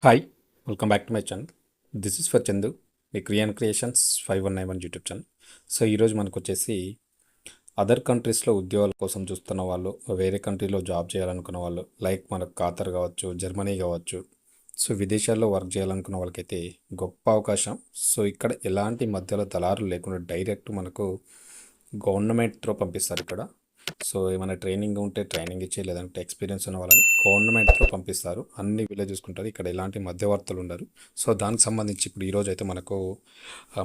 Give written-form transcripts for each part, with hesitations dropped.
Hi, welcome back to my channel. This is for Chandu, me creations 5191 YouTube channel. So ఈరోజు మనకు వచ్చేసి other కంట్రీస్లో ఉద్యోగాల కోసం చూస్తున్న వాళ్ళు, వేరే కంట్రీలో జాబ్ చేయాలనుకున్న వాళ్ళు, లైక్ మనకు ఖాతర్ కావచ్చు, జర్మనీ కావచ్చు. సో విదేశాల్లో వర్క్ చేయాలనుకున్న వాళ్ళకైతే గొప్ప అవకాశం. సో ఇక్కడ ఎలాంటి మధ్యలో దళారులు లేకుండా డైరెక్ట్ మనకు గవర్నమెంట్ త్రో పంపిస్తారు ఇక్కడ. సో ఏమైనా ట్రైనింగ్ ఉంటే ట్రైనింగ్ ఇచ్చి, లేదంటే ఎక్స్పీరియన్స్ ఉన్న వాళ్ళని గవర్నమెంట్ త్రో పంపిస్తారు. అన్ని వీళ్ళే చూసుకుంటారు. ఇక్కడ ఎలాంటి మధ్యవర్తులు ఉండరు. సో దానికి సంబంధించి ఇప్పుడు ఈరోజు అయితే మనకు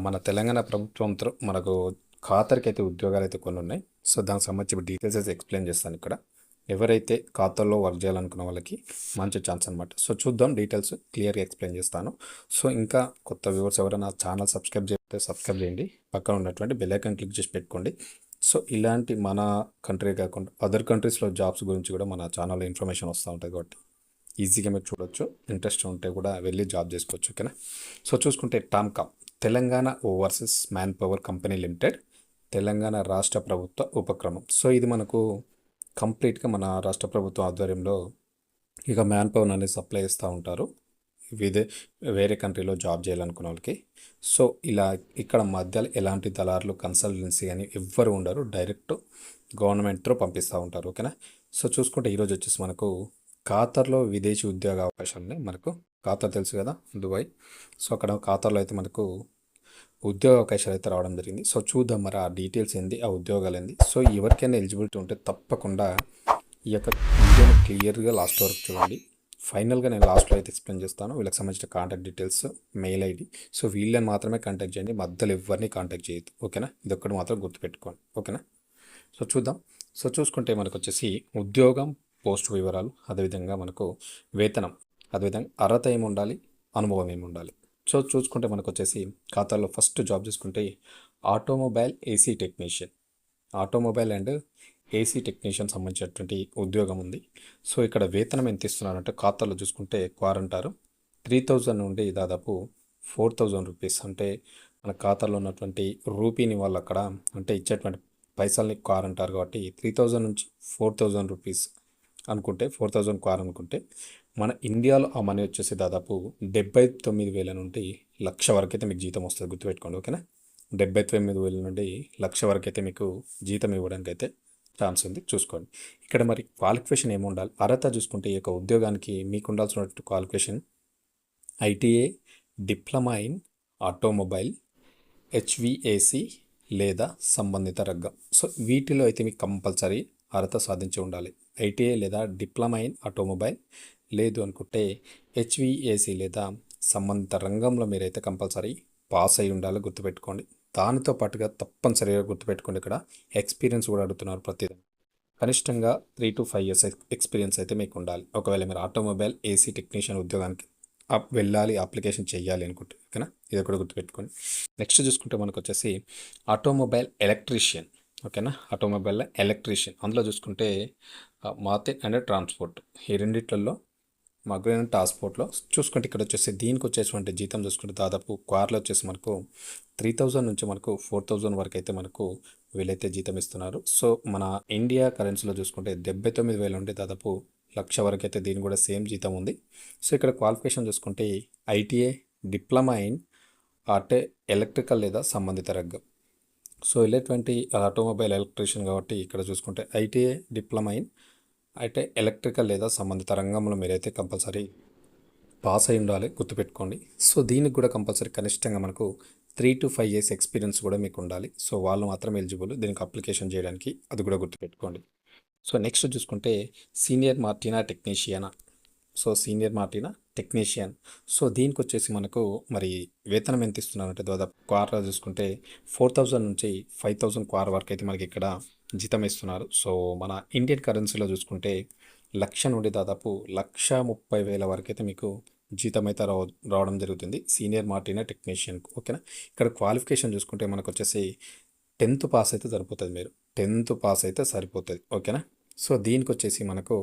మన తెలంగాణ ప్రభుత్వంతో మనకు ఖాతర్కి అయితే ఉద్యోగాలు అయితే కొన్ని ఉన్నాయి. సో దానికి సంబంధించి ఇప్పుడు డీటెయిల్స్ అయితే ఎక్స్ప్లెయిన్ చేస్తాను ఇక్కడ. ఎవరైతే ఖాతాలో వర్క్ చేయాలనుకున్న వాళ్ళకి మంచి ఛాన్స్ అనమాట. సో చూద్దాం, డీటెయిల్స్ క్లియర్గా ఎక్స్ప్లెయిన్ చేస్తాను. సో ఇంకా కొత్త వ్యూవర్స్ ఎవరైనా ఛానల్ సబ్స్క్రైబ్ చేస్తే సబ్స్క్రైబ్ చేయండి. పక్కన ఉన్నటువంటి బెల్ ఐకాన్ క్లిక్ చేసి పెట్టుకోండి. సో ఇలాంటి మన కంట్రీ కాకుండా అదర్ కంట్రీస్లో జాబ్స్ గురించి కూడా మన ఛానల్లో ఇన్ఫర్మేషన్ వస్తూ ఉంటుంది కాబట్టి ఈజీగా మీరు చూడొచ్చు. ఇంట్రెస్ట్ ఉంటే కూడా వెళ్ళి జాబ్ చేసుకోవచ్చు. ఓకేనా. సో చూసుకుంటే TOMCOM, Telangana overseas man power company limited, Telangana రాష్ట్ర ప్రభుత్వ ఉపక్రమం. సో ఇది మనకు కంప్లీట్గా మన రాష్ట్ర ప్రభుత్వం ఆధ్వర్యంలో ఇక మ్యాన్ పవర్ అనేది సప్లై చేస్తూ ఉంటారు వేరే కంట్రీలో జాబ్ చేయాలనుకున్న వాళ్ళకి. సో ఇలా ఇక్కడ మధ్యలో ఎలాంటి దళారులు, కన్సల్టెన్సీ అని ఎవ్వరు ఉండరు. డైరెక్ట్ గవర్నమెంట్ త్రూ పంపిస్తూ ఉంటారు. ఓకేనా. సో చూసుకుంటే ఈరోజు వచ్చేసి మనకు ఖాతర్లో విదేశీ ఉద్యోగ అవకాశాలు ఉన్నాయి. మనకు ఖాతర్ తెలుసు కదా, దుబాయ్. సో అక్కడ ఖాతర్లో అయితే మనకు ఉద్యోగ అవకాశాలు అయితే రావడం జరిగింది. సో చూద్దాం మరి ఆ డీటెయిల్స్ ఏంది, ఆ ఉద్యోగాలు ఏంది. సో ఎవరికైనా ఎలిజిబిలిటీ ఉంటే తప్పకుండా ఈ యొక్క వీడియోని క్లియర్గా లాస్ట్ వరకు చూడండి. ఫైనల్గా నేను లాస్ట్లో అయితే ఎక్స్ప్లెయిన్ చేస్తాను. వీళ్ళకి సంబంధించిన contact details, mail ID. So వీళ్ళని మాత్రమే కాంటాక్ట్ చేయండి, మధ్యలో ఎవరిని కాంటాక్ట్ చేయొద్దు. ఓకేనా. ఇది ఒక్కటి మాత్రం గుర్తుపెట్టుకోండి. ఓకేనా. సో చూద్దాం. సో చూసుకుంటే మనకు వచ్చేసి ఉద్యోగం, పోస్ట్ వివరాలు, అదేవిధంగా మనకు వేతనం, అదేవిధంగా అర్హత ఏమి ఉండాలి, అనుభవం ఏమి ఉండాలి. సో చూసుకుంటే మనకు వచ్చేసి ఖాతాలో ఫస్ట్ జాబ్ చూసుకుంటే automobile AC technician, automobile and AC technician సంబంధించినటువంటి ఉద్యోగం ఉంది. సో ఇక్కడ వేతనం ఎంత ఇస్తున్నారంటే ఖాతాలో చూసుకుంటే క్వారంటారు 3000 నుండి దాదాపు 4000 రూపీస్. అంటే మన ఖాతాలో ఉన్నటువంటి రూపీని వాళ్ళు అక్కడ అంటే ఇచ్చేటువంటి పైసల్ని క్వారంటారు కాబట్టి 3000 నుంచి 4000 రూపీస్ అనుకుంటే, 4000 క్వార్ అనుకుంటే మన ఇండియాలో ఆ మనీ వచ్చేసి దాదాపు 79,000 నుండి 1,00,000 వరకు అయితే మీకు జీతం వస్తుంది. గుర్తుపెట్టుకోండి. ఓకేనా. 79,000 నుండి 1,00,000 వరకు అయితే మీకు జీతం ఇవ్వడానికి అయితే ఛాన్స్ ఉంది. చూసుకోండి. ఇక్కడ మరి క్వాలిఫికేషన్ ఏమి ఉండాలి, అర్హత చూసుకుంటే ఈ యొక్క ఉద్యోగానికి మీకు ఉండాల్సినటువంటి qualification ITA, diploma in automobile, HVAC లేదా సంబంధిత రంగం. సో వీటిలో అయితే మీకు కంపల్సరీ అర్హత సాధించి ఉండాలి. ఐటీఐ లేదా డిప్లొమా ఇన్ ఆటోమొబైల్, లేదు అనుకుంటే హెచ్విఏసి లేదా సంబంధిత రంగంలో మీరైతే కంపల్సరీ పాస్ అయి ఉండాలి. గుర్తుపెట్టుకోండి. దానితో పాటుగా తప్పనిసరిగా గుర్తుపెట్టుకోండి, ఇక్కడ ఎక్స్పీరియన్స్ కూడా అడుగుతున్నారు. ప్రతిదీ కనిష్టంగా 3 to 5 years ఎక్స్పీరియన్స్ అయితే మీకు ఉండాలి. ఒకవేళ మీరు ఆటోమొబైల్ ఏసీ టెక్నీషియన్ ఉద్యోగానికి వెళ్ళాలి, అప్లికేషన్ చేయాలి అనుకుంటే. ఓకేనా. ఇది కూడా గుర్తుపెట్టుకోండి. నెక్స్ట్ చూసుకుంటే మనకు వచ్చేసి ఆటోమొబైల్ ఎలక్ట్రీషియన్. ఓకేనా. ఆటోమొబైల్ ఎలక్ట్రీషియన్ అందులో చూసుకుంటే మార్కెట్ అండ్ ట్రాన్స్పోర్ట్, ఈ రెండిట్లలో మగ్రైన్ ట్రాన్స్పోర్ట్లో చూసుకుంటే ఇక్కడ వచ్చేసి దీనికి వచ్చేటువంటి జీతం చూసుకుంటే దాదాపు కార్లో వచ్చేసి మనకు 3000 నుంచి మనకు 4000 వరకు అయితే మనకు వీళ్ళైతే జీతం ఇస్తున్నారు. సో మన ఇండియా కరెన్సీలో చూసుకుంటే 79,000 నుండి దాదాపు 1,00,000 వరకు అయితే దీని కూడా సేమ్ జీతం ఉంది. సో ఇక్కడ క్వాలిఫికేషన్ చూసుకుంటే ఐటీఏ, డిప్లొమా ఇన్ అంటే ఎలక్ట్రికల్ లేదా సంబంధిత రంగం. సో వెళ్ళేటువంటి ఆటోమొబైల్ ఎలక్ట్రీషియన్ కాబట్టి ఇక్కడ చూసుకుంటే ఐటీఏ, డిప్లొమా ఇన్ అయితే ఎలక్ట్రికల్ లేదా సంబంధిత రంగంలో మీరైతే కంపల్సరీ పాస్ అయి ఉండాలి. గుర్తుపెట్టుకోండి. సో దీనికి కూడా కంపల్సరీ కనిష్టంగా మనకు 3 to 5 years ఎక్స్పీరియన్స్ కూడా మీకు ఉండాలి. సో వాళ్ళు మాత్రం ఎలిజిబుల్ దీనికి అప్లికేషన్ చేయడానికి, అది కూడా గుర్తుపెట్టుకోండి. సో నెక్స్ట్ చూసుకుంటే సీనియర్ మార్టినా టెక్నీషియనా. సో సీనియర్ మార్టినా టెక్నీషియన్. సో దీనికి వచ్చేసి మనకు మరి వేతనం ఎంత ఇస్తున్నారంటే దాదాపు క్వార్లో చూసుకుంటే 4,000 నుంచి 5,000 క్వార్ వరకు అయితే మనకి ఇక్కడ జీతం ఇస్తున్నారు. సో మన ఇండియన్ కరెన్సీలో చూసుకుంటే 1,00,000 నుండి దాదాపు 1,30,000 వరకు అయితే మీకు జీతం అయితే రావడం జరుగుతుంది సీనియర్ మార్టినా టెక్నీషియన్కు. ఓకేనా. ఇక్కడ క్వాలిఫికేషన్ చూసుకుంటే మనకు వచ్చేసి 10th పాస్ అయితే సరిపోతుంది. మీరు 10th పాస్ అయితే సరిపోతుంది. ఓకేనా. సో దీనికి వచ్చేసి మనకు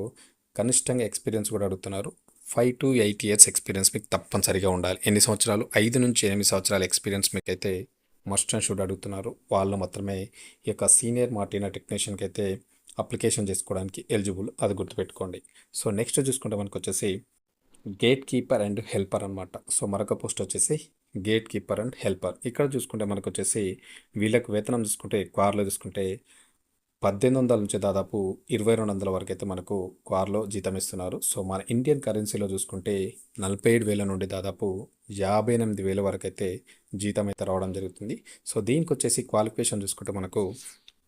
కనిష్టంగా ఎక్స్పీరియన్స్ కూడా అడుగుతున్నారు. 5 to 8 years ఎక్స్పీరియన్స్ మీకు తప్పనిసరిగా ఉండాలి. ఎన్ని సంవత్సరాలు? 5 నుంచి 8 సంవత్సరాల ఎక్స్పీరియన్స్ మీకు అయితే మస్ట్ అండ్ షుడ్ అడుగుతున్నారు. వాళ్ళు మాత్రమే ఈ యొక్క సీనియర్ మార్టినా టెక్నీషియన్కి అయితే అప్లికేషన్ చేసుకోవడానికి ఎలిజిబుల్, అది గుర్తుపెట్టుకోండి. సో నెక్స్ట్ చూసుకుంటే మనకు వచ్చేసి గేట్ కీపర్ అండ్ హెల్పర్ అనమాట. సో మరొక పోస్ట్ వచ్చేసి గేట్ కీపర్ అండ్ హెల్పర్. ఇక్కడ చూసుకుంటే మనకు వచ్చేసి వీళ్ళకి వేతనం చూసుకుంటే క్వార్లో చూసుకుంటే 1800 నుంచి దాదాపు 2200 వరకు అయితే మనకు క్వార్లో జీతం ఇస్తున్నారు. సో మన ఇండియన్ కరెన్సీలో చూసుకుంటే 47,000 నుండి దాదాపు 58,000 వరకు అయితే జీతం అయితే రావడం జరుగుతుంది. సో దీనికి వచ్చేసి క్వాలిఫికేషన్ చూసుకుంటే మనకు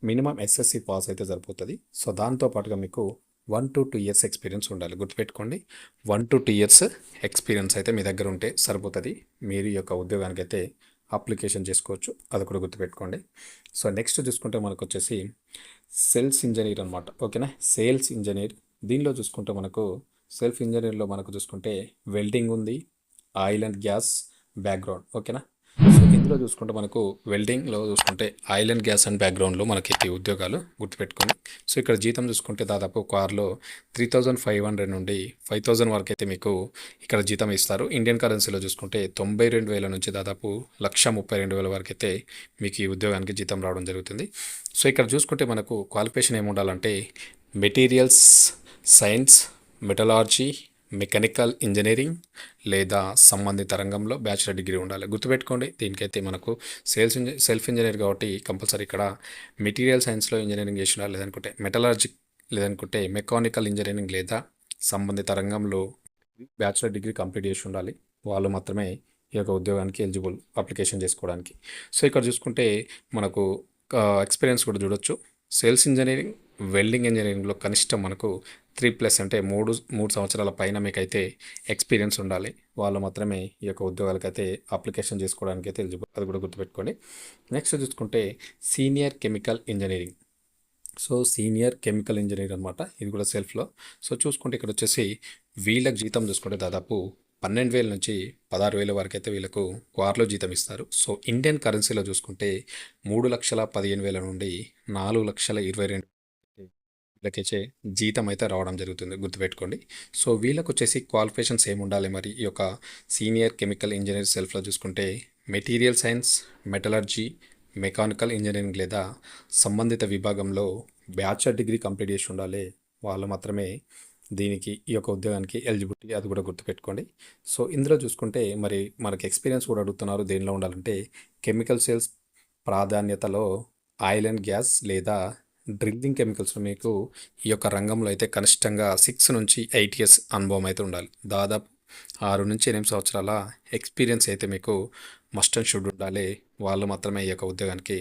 మినిమం ఎస్ఎస్సి పాస్ అయితే సరిపోతుంది. సో దాంతో పాటుగా మీకు 1 to 2 ఇయర్స్ ఎక్స్పీరియన్స్ ఉండాలి. గుర్తుపెట్టుకోండి, 1 to 2 ఇయర్స్ ఎక్స్పీరియన్స్ అయితే మీ దగ్గర ఉంటే సరిపోతుంది. మీరు ఈ యొక్క ఉద్యోగానికి అయితే అప్లికేషన్ చేసుకోవచ్చు, అది కూడా గుర్తుపెట్టుకోండి. సో నెక్స్ట్ చూసుకుంటే మనకు వచ్చేసి సేల్స్ ఇంజనీర్ అనమాట. ఓకేనా, సేల్స్ ఇంజనీర్. దీనిలో చూసుకుంటే మనకు సెల్ఫ్ ఇంజనీర్లో మనకు చూసుకుంటే వెల్డింగ్ ఉంది, ఆయిల్ అండ్ గ్యాస్ బ్యాక్గ్రౌండ్. ఓకేనా, సో ఇందులో చూసుకుంటే మనకు వెల్డింగ్లో చూసుకుంటే ఆయిల్ అండ్ గ్యాస్ అండ్ బ్యాక్గ్రౌండ్లో మనకి ఈ ఉద్యోగాలు గుర్తుపెట్టుకొని. సో ఇక్కడ జీతం చూసుకుంటే దాదాపు కార్లో 3,500 నుండి 5,000 వరకు అయితే మీకు ఇక్కడ జీతం ఇస్తారు. ఇండియన్ కరెన్సీలో చూసుకుంటే 92,000 నుంచి దాదాపు 1,32,000 వరకు అయితే మీకు ఈ ఉద్యోగానికి జీతం రావడం జరుగుతుంది. సో ఇక్కడ చూసుకుంటే మనకు క్వాలిఫికేషన్ ఏమి ఉండాలంటే materials science, metallurgy, mechanical engineering లేదా సంబంధిత రంగంలో బ్యాచిలర్ డిగ్రీ ఉండాలి. గుర్తుపెట్టుకోండి, దీనికైతే మనకు సెల్ఫ్ ఇంజనీర్ కాబట్టి కంపల్సరీ ఇక్కడ మెటీరియల్ సైన్స్లో ఇంజనీరింగ్ చేసి ఉండాలి, లేదనుకుంటే మెటలార్జీ, లేదనుకుంటే మెకానికల్ ఇంజనీరింగ్ లేదా సంబంధిత రంగంలో బ్యాచిలర్ డిగ్రీ కంప్లీట్ చేసి ఉండాలి. వాళ్ళు మాత్రమే ఈ యొక్క ఉద్యోగానికి ఎలిజిబుల్ అప్లికేషన్ చేసుకోవడానికి. సో ఇక్కడ చూసుకుంటే మనకు ఎక్స్పీరియన్స్ కూడా చూడొచ్చు. సేల్స్ ఇంజనీరింగ్, వెల్డింగ్ ఇంజనీరింగ్లో కనిష్టం మనకు 3+ అంటే మూడు సంవత్సరాల పైన మీకైతే ఎక్స్పీరియన్స్ ఉండాలి. వాళ్ళు మాత్రమే ఈ యొక్క ఉద్యోగాలకైతే అప్లికేషన్ చేసుకోవడానికి అయితే ఎలిజిబుల్, అది కూడా గుర్తుపెట్టుకోండి. నెక్స్ట్ చూసుకుంటే senior chemical engineering. So senior chemical engineer అనమాట, ఇది కూడా సెల్ఫ్లో. సో చూసుకుంటే ఇక్కడ వచ్చేసి వీళ్ళకి జీతం చూసుకుంటే దాదాపు 12,000 నుంచి 16,000 వరకు అయితే వీళ్ళకు క్వార్లో జీతం ఇస్తారు. సో ఇండియన్ కరెన్సీలో చూసుకుంటే 3,15,000 నుండి 4,22,000 వీళ్ళకైతే జీతం అయితే రావడం జరుగుతుంది. గుర్తుపెట్టుకోండి. సో వీళ్ళకి వచ్చేసి క్వాలిఫికేషన్స్ ఏమి ఉండాలి మరి ఈ యొక్క సీనియర్ కెమికల్ ఇంజనీర్ సెల్ఫ్లో చూసుకుంటే material science, metallurgy, mechanical engineering లేదా సంబంధిత విభాగంలో బ్యాచిలర్ డిగ్రీ కంప్లీట్ చేసి ఉండాలి. వాళ్ళు మాత్రమే దీనికి ఈ యొక్క ఉద్యోగానికి ఎలిజిబిలిటీ, అది కూడా గుర్తుపెట్టుకోండి. సో ఇందులో చూసుకుంటే మరి మనకి ఎక్స్పీరియన్స్ కూడా అడుగుతున్నారు. దేనిలో ఉండాలంటే కెమికల్ సేల్స్ ప్రాధాన్యతలో ఆయిల్ అండ్ గ్యాస్ లేదా డ్రిల్లింగ్ కెమికల్స్లో మీకు ఈ యొక్క రంగంలో అయితే కనిష్టంగా 6 నుంచి 8 ఇయర్స్ అనుభవం అయితే ఉండాలి. దాదాపు 6 నుంచి 8 సంవత్సరాల ఎక్స్పీరియన్స్ అయితే మీకు మస్ట్ అండ్ షుడ్ ఉండాలి. వాళ్ళు మాత్రమే ఈ యొక్క ఉద్యోగానికి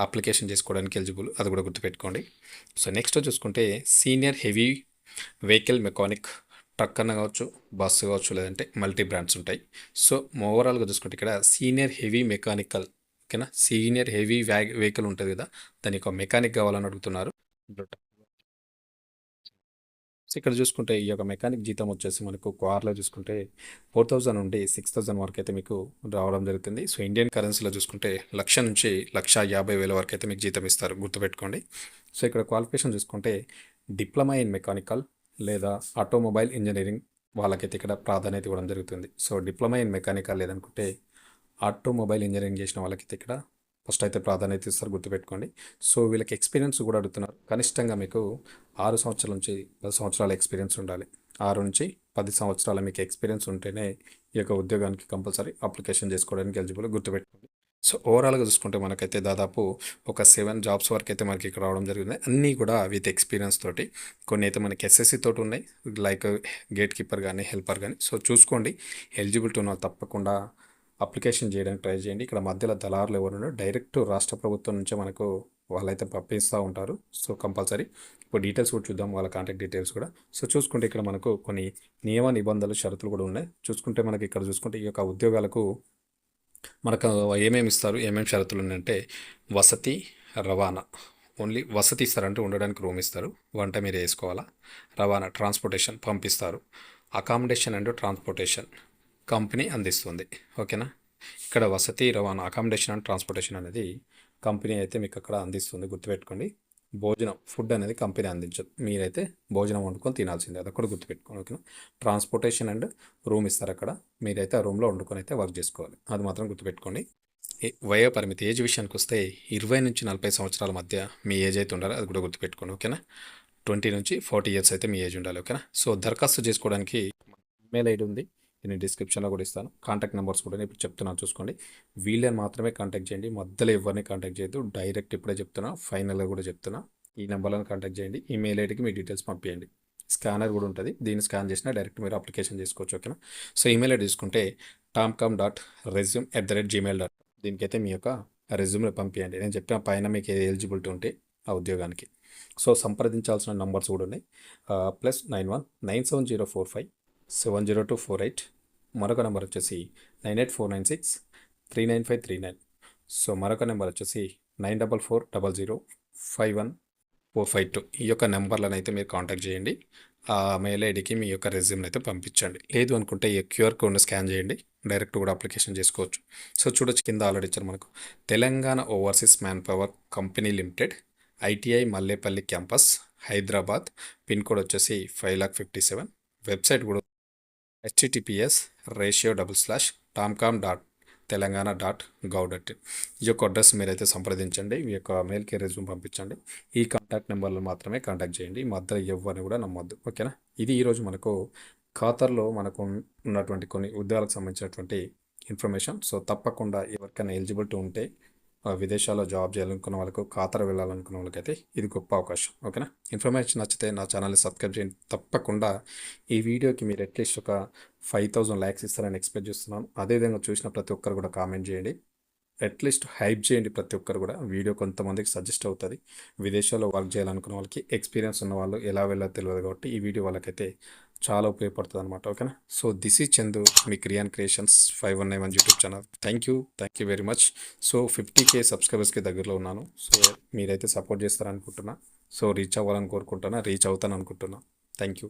అప్లికేషన్ చేసుకోవడానికి ఎలిజిబుల్, అది కూడా గుర్తుపెట్టుకోండి. సో నెక్స్ట్ చూసుకుంటే senior heavy vehicle mechanic, truck అన్న కావచ్చు, బస్సు కావచ్చు, లేదంటే మల్టీ బ్రాండ్స్ ఉంటాయి. సో ఓవరాల్గా చూసుకుంటే ఇక్కడ సీనియర్ హెవీ మెకానికల్, ఓకేనా, సీనియర్ హెవీ వెహికల్ ఉంటుంది కదా, దానికి ఒక మెకానిక్ కావాలని అడుగుతున్నారు. సో ఇక్కడ చూసుకుంటే ఈ యొక్క మెకానిక్ జీతం వచ్చేసి మనకు కార్లో చూసుకుంటే 4,000 నుండి 6,000 వరకు అయితే మీకు రావడం జరుగుతుంది. సో ఇండియన్ కరెన్సీలో చూసుకుంటే 1,00,000 నుంచి 1,50,000 వరకు అయితే మీకు జీతం ఇస్తారు. గుర్తుపెట్టుకోండి. సో ఇక్కడ క్వాలిఫికేషన్ చూసుకుంటే డిప్లొమా ఇన్ మెకానికల్ లేదా ఆటోమొబైల్ ఇంజనీరింగ్ వాళ్ళకైతే ఇక్కడ ప్రాధాన్యత ఇవ్వడం జరుగుతుంది. సో డిప్లొమా ఇన్ మెకానికల్ లేదనుకుంటే ఆటోమొబైల్ ఇంజనీరింగ్ చేసిన వాళ్ళకైతే ఇక్కడ ఫస్ట్ అయితే ప్రాధాన్యత ఇస్తారు. గుర్తుపెట్టుకోండి. సో వీళ్ళకి ఎక్స్పీరియన్స్ కూడా అడుగుతున్నారు. కనిష్టంగా మీకు 6 సంవత్సరాల నుంచి 10 సంవత్సరాల ఎక్స్పీరియన్స్ ఉండాలి. 6 నుంచి 10 సంవత్సరాల మీకు ఎక్స్పీరియన్స్ ఉంటేనే ఈ యొక్క ఉద్యోగానికి కంపల్సరీ అప్లికేషన్ చేసుకోవడానికి ఎలిజిబుల్. గుర్తుపెట్టుకోండి. సో ఓవరాల్గా చూసుకుంటే మనకైతే దాదాపు ఒక 7 జాబ్స్ వరకు అయితే మనకి ఇక్కడ రావడం జరిగింది. అన్నీ కూడా విత్ ఎక్స్పీరియన్స్ తోటి. కొన్ని అయితే మనకి ఎస్ఎస్సి తోటి ఉన్నాయి, లైక్ గేట్ కీపర్ కానీ హెల్పర్ కానీ. సో చూసుకోండి, ఎలిజిబిలిటీ ఉన్న తప్పకుండా అప్లికేషన్ చేయడానికి ట్రై చేయండి. ఇక్కడ మధ్యలో దళారులు ఎవరు డైరెక్ట్ రాష్ట్ర ప్రభుత్వం నుంచే మనకు వాళ్ళైతే పంపిస్తూ ఉంటారు. సో కంపల్సరీ ఇప్పుడు డీటెయిల్స్ కూడా చూద్దాం, వాళ్ళ కాంటాక్ట్ డీటెయిల్స్ కూడా. సో చూసుకుంటే ఇక్కడ మనకు కొన్ని నియమ నిబంధనలు, షరతులు కూడా ఉన్నాయి. చూసుకుంటే మనకి ఇక్కడ చూసుకుంటే ఈ యొక్క ఉద్యోగాలకు మనకు ఏమేమి ఇస్తారు, ఏమేమి షరతులు ఉన్నాయంటే వసతి, రవాణా. ఓన్లీ వసతి ఇస్తారంటే ఉండడానికి రూమ్ ఇస్తారు, వంట మీరు వేసుకోవాలా. రవాణా ట్రాన్స్పోర్టేషన్ పంపిస్తారు. అకామిడేషన్ అండ్ ట్రాన్స్పోర్టేషన్ కంపెనీ అందిస్తుంది. ఓకేనా, ఇక్కడ వసతి, రవాణా, అకామిడేషన్ అండ్ ట్రాన్స్పోర్టేషన్ అనేది కంపెనీ అయితే మీకు అక్కడ అందిస్తుంది. గుర్తుపెట్టుకోండి. భోజనం, ఫుడ్ అనేది కంపెనీ అందించదు, మీరైతే భోజనం వండుకొని తినాల్సిందే, అది కూడా గుర్తుపెట్టుకోండి. ఓకేనా, ట్రాన్స్పోర్టేషన్ అండ్ రూమ్ ఇస్తారు అక్కడ, మీరైతే ఆ రూమ్లో వండుకొని అయితే వర్క్ చేసుకోవాలి, అది మాత్రం గుర్తుపెట్టుకోండి. వయో పరిమితి, ఏజ్ విషయానికి వస్తే 20 నుంచి 40 సంవత్సరాల మధ్య మీ ఏజ్ అయితే ఉండాలి, అది కూడా గుర్తుపెట్టుకోండి. ఓకేనా, 20 నుంచి 40 ఇయర్స్ అయితే మీ ఏజ్ ఉండాలి. ఓకేనా, సో దరఖాస్తు చేసుకోవడానికి మెయిల్ ఐడి ఉంది, నేను డిస్క్రిప్షన్లో కూడా ఇస్తాను. కాంటాక్ట్ నెంబర్స్ కూడా నేను ఇప్పుడు చెప్తున్నాను చూసుకోండి. వీళ్ళని మాత్రమే కాంటాక్ట్ చేయండి, మధ్యలో ఎవరిని కాంటాక్ట్ చేయొద్దు. డైరెక్ట్ ఇప్పుడే చెప్తున్నా, ఫైనల్గా కూడా చెప్తున్నా, ఈ నెంబర్లను కాంటాక్ట్ చేయండి. ఈ మెయిల్ ఐడికి మీ డీటెయిల్స్ పంపించండి. స్కానర్ కూడా ఉంటుంది, దీన్ని స్కాన్ చేసినా డైరెక్ట్ మీరు అప్లికేషన్ చేసుకోవచ్చు. ఓకేనా. సో ఈమెయిల్ ఐడి తీసుకుంటే tomcom.resume@gmail.com, దీనికైతే మీ యొక్క రెజ్యూమ్ని పంపించండి. నేను చెప్పిన పైన మీకు ఏ ఎలిజిబిలిటీ ఉంటే ఆ ఉద్యోగానికి. సో సంప్రదించాల్సిన నంబర్స్ కూడా ఉన్నాయి. +91 97045 70248. మరొక నెంబర్ వచ్చేసి 98496 39539. సో మరొక నెంబర్ వచ్చేసి 9440051452. ఈ యొక్క నెంబర్లను అయితే మీరు కాంటాక్ట్ చేయండి. ఆ మెయిల్ ఐడికి మీ యొక్క రెజ్యూమ్ని అయితే పంపించండి. లేదు అనుకుంటే ఈ క్యూఆర్ కోడ్ని స్కాన్ చేయండి, డైరెక్ట్ కూడా అప్లికేషన్ చేసుకోవచ్చు. సో చూడొచ్చు, కింద ఆల్రెడీ ఇచ్చారు మనకు Telangana overseas man power company limited, ITI Mallepally campus, Hyderabad. Pin code వచ్చేసి 5,57,000. వెబ్సైట్ కూడా https://tomcom.telangana.gov.in. ఈ యొక్క అడ్రస్ మీరైతే సంప్రదించండి, ఈ యొక్క మెయిల్కి రెజ్యూమ్ పంపించండి. ఈ కాంటాక్ట్ నెంబర్లు మాత్రమే కాంటాక్ట్ చేయండి, ఈ మధ్యలో ఎవరిని కూడా నమ్మొద్దు. ఓకేనా. ఇది ఈరోజు మనకు ఖాతర్లో మనకు ఉన్నటువంటి కొన్ని ఉద్యోగాలకు సంబంధించినటువంటి ఇన్ఫర్మేషన్. సో తప్పకుండా ఎవరికైనా ఎలిజిబిలిటీ ఉంటే విదేశాల్లో జాబ్ చేయాలనుకున్న వాళ్ళకు, ఖాతర్ వెళ్ళాలనుకున్న వాళ్ళకైతే ఇది గొప్ప అవకాశం. ఓకేనా. ఇన్ఫర్మేషన్ నచ్చితే నా ఛానల్ని సబ్స్క్రైబ్ చేయండి. తప్పకుండా ఈ వీడియోకి మీరు అట్లీస్ట్ ఒక 5,000 లైక్స్ ఇస్తారని ఎక్స్పెక్ట్ చేస్తున్నాను. అదేవిధంగా చూసిన ప్రతి ఒక్కరు కూడా కామెంట్ చేయండి, అట్లీస్ట్ హైప్ చేయండి. ప్రతి ఒక్కరు కూడా వీడియో కొంతమందికి సజెస్ట్ అవుతుంది. విదేశాల్లో వర్క్ చేయాలనుకున్న వాళ్ళకి, ఎక్స్పీరియన్స్ ఉన్న వాళ్ళు ఎలా వెళ్ళాలో తెలియదు కాబట్టి ఈ వీడియో వాళ్ళకైతే చాలా ఉపయోగపడుతుంది అనమాట. ఓకేనా. సో దిస్ ఈజ్ చందు, మీ క్రియాన్ creations 519 YouTube channel. Thank you very much. So 50K సబ్స్క్రైబర్స్కి దగ్గరలో ఉన్నాను. సో మీరైతే సపోర్ట్ చేస్తారనుకుంటున్నా. సో రీచ్ అవ్వాలని కోరుకుంటున్నా, రీచ్ అవుతాను అనుకుంటున్నా. Thank you.